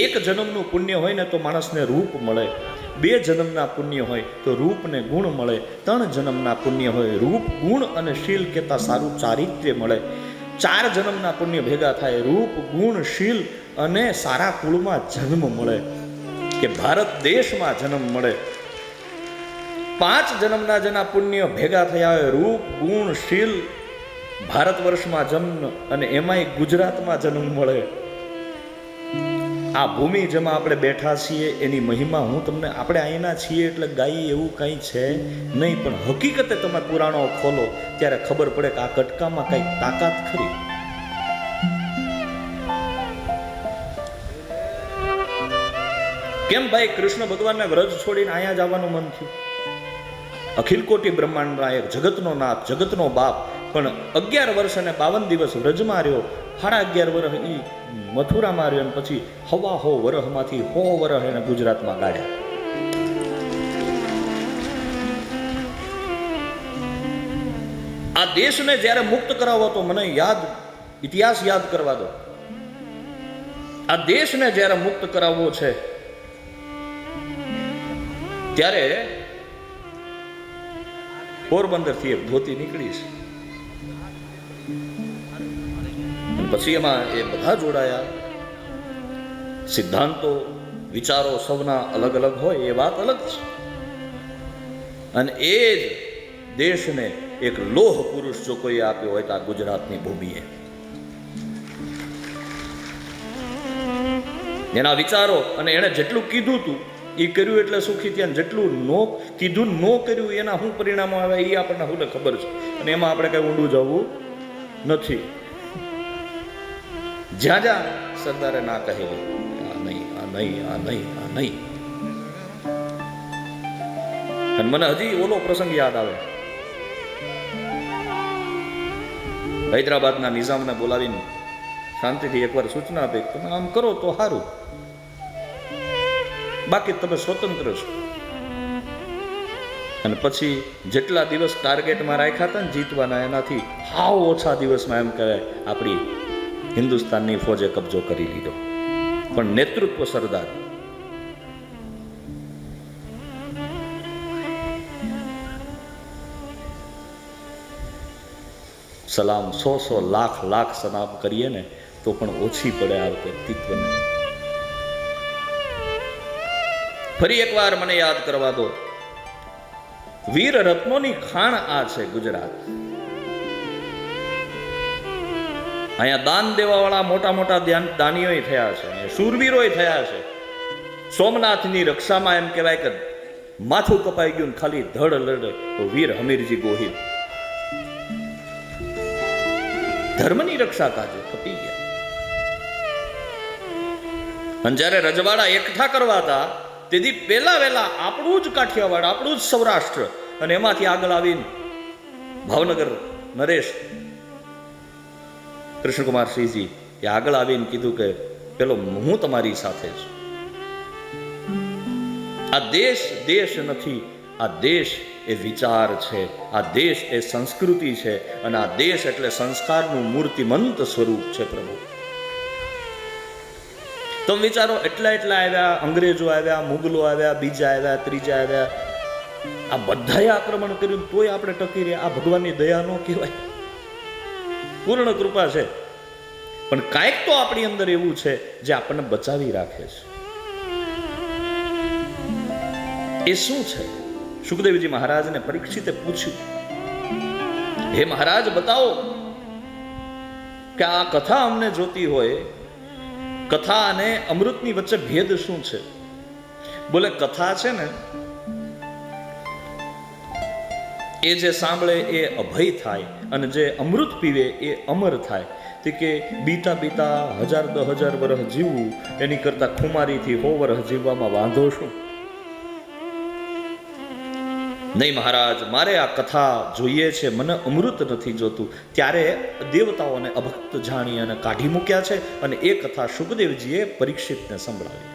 એક જન્મનું પુણ્ય હોય ને તો માણસને રૂપ મળે, 2 જન્મના પુણ્ય હોય તો રૂપ ને ગુણ મળે, 3 જન્મના પુણ્ય હોય રૂપ ગુણ અને શીલ કહેતા સારું ચારિત્ર્ય મળે, 4 જન્મના પુણ્ય ભેગા થાય રૂપ ગુણ શીલ અને સારા કુળમાં જન્મ મળે કે ભારત દેશમાં જન્મ મળે. 5 જન્મના જેના પુણ્ય ભેગા થયા હોય રૂપ ગુણ શીલ ભારત વર્ષમાં જન્મ અને એમાંય ગુજરાતમાં જન્મ મળે. આ ભૂમિ જેમાં આપણે બેઠા છીએ એની મહિમા હું તમને, આપણે અહીંના છીએ એટલે ગાઈ એવું કંઈ છે નહીં, પણ હકીકતે તમે પુરાણો ખોલો ત્યારે ખબર પડે કે આ કટકામાં કંઈક તાકાત ખરી. કેમ ભાઈ કૃષ્ણ ભગવાનને વ્રજ છોડીને અહીંયા જવાનું મન થયું? અખિલ કોટી બ્રહ્માંડ નાયક, જગતનો નાથ, જગતનો બાપ, પણ 11 વર્ષ અને 52 દિવસ વ્રજમાં રહ્યો, 11.5 વર્ષ એ મથુરામાં રહ્યો, અને પછી 1.25 વર્ષમાંથી 100 વર્ષ એને ગુજરાતમાં ગાળ્યા. આ દેશને જ્યારે મુક્ત કરાવો તો મને ઇતિહાસ યાદ કરવા દો. આ દેશને જ્યારે મુક્ત કરાવવો છે ત્યારે પોરબંદર થી એક ધોતી નીકળી છે, પછી એમાં એ બધા જોડાયા. સિદ્ધાંતો વિચારો સૌના અલગ અલગ હોય એ વાત અલગ છે, અને એ જ દેશને એક લોહ પુરુષ જો કોઈ આપ્યો હોય તો આ ગુજરાતની ભૂમિએ એના વિચારો, અને એણે જેટલું કીધું હતું એ કર્યું એટલે સુખી થયા, જેટલું નો કીધું નો કર્યું એના શું પરિણામો આવે એ આપણને શું ખબર છે, અને એમાં આપણે કઈ ઊંડું જવું નથી. જ્યાં જ્યાં સરદારે ના કહેલી આ નહીં આ નહીં આ નહીં આ નહીં, અને મને હજી ઓલો પ્રસંગ યાદ આવે. હૈદરાબાદના નિઝામને બોલાવીને શાંતિથી એકવાર સૂચના આપે તમે આમ કરો તો સારું, બાકી તમે સ્વતંત્ર છો. અને પછી જેટલા દિવસ ટાર્ગેટમાં રાખ્યા હતા ને જીતવાના એનાથી હાવ ઓછા દિવસમાં એમ કહેવાય આપણી હિન્દુસ્તાનની ફોજે કબજો કરી લીધો, પણ નેતૃત્વ સરદાર. સલામ 100 લાખ સલામ કરીએ ને તો પણ ઓછી પડે આ વ્યક્તિત્વને. ફરી એકવાર મને યાદ કરવા દો, વીર રત્નોની ખાણ આ છે ગુજરાત. અહીંયા દાન દેવા વાળા મોટા મોટા દાનીઓ થયા છે, શૂરવીરો થયા છે. સોમનાથની રક્ષામાં એમ કહેવાય કે માથું કપાઈ ગયું ખાલી ધડ લડે તો વીર હમીરજી ગોહિલ ધર્મની રક્ષા કાજે કપી ગયા. અને જ્યારે રજવાડા એકઠા કરવા હતા તેથી પહેલા વહેલા આપણું જ કાઠિયાવાડ, આપણું જ સૌરાષ્ટ્ર, અને એમાંથી આગળ આવીને ભાવનગર નરેશ કૃષ્ણકુમાર સિંહજી એ આગળ આવીને કીધું કે પેલો હું તમારી સાથે છું. આ દેશ દેશ નથી, આ દેશ એ વિચાર છે, આ દેશ એ સંસ્કૃતિ છે, અને આ દેશ એટલે સંસ્કારનું મૂર્તિમંત સ્વરૂપ છે. પ્રભુ તમે વિચારો, એટલા આવ્યા, અંગ્રેજો આવ્યા, મુગલો આવ્યા, બીજા આવ્યા, ત્રીજા આવ્યા, આ બધાએ આક્રમણ કર્યું તોય આપણે ટકી રહ્યા. આ ભગવાનની દયા ન કહેવાય? પૂર્ણ કૃપા છે, પણ કાંઈક તો આપણી અંદર એવું છે જે આપણને બચાવી રાખે છે. એ શું છે? સુખદેવજી મહારાજને પરીક્ષિતે પૂછ્યું, હે મહારાજ બતાવો કે આ કથા અમને જોતી હોય, કથા અને અમૃતની વચ્ચે ભેદ શું છે? બોલે કથા છે ને એ જે સાંભળે એ અભય થાય, અને જે અમૃત પીવે એ અમર થાય. તે કે બીતા બીતા 1000-10,000 વર્ષ જીવવું એની કરતા ખુમારીથી 100 વર્ષ જીવવામાં વાંધો શું? નહીં મહારાજ, મારે આ કથા જોઈએ છે, મને અમૃત નથી જોતું. ત્યારે દેવતાઓને અભક્ત જાણી અને કાઢી મૂક્યા છે, અને એ કથા સુખદેવજીએ પરીક્ષિતને સંભળાવી.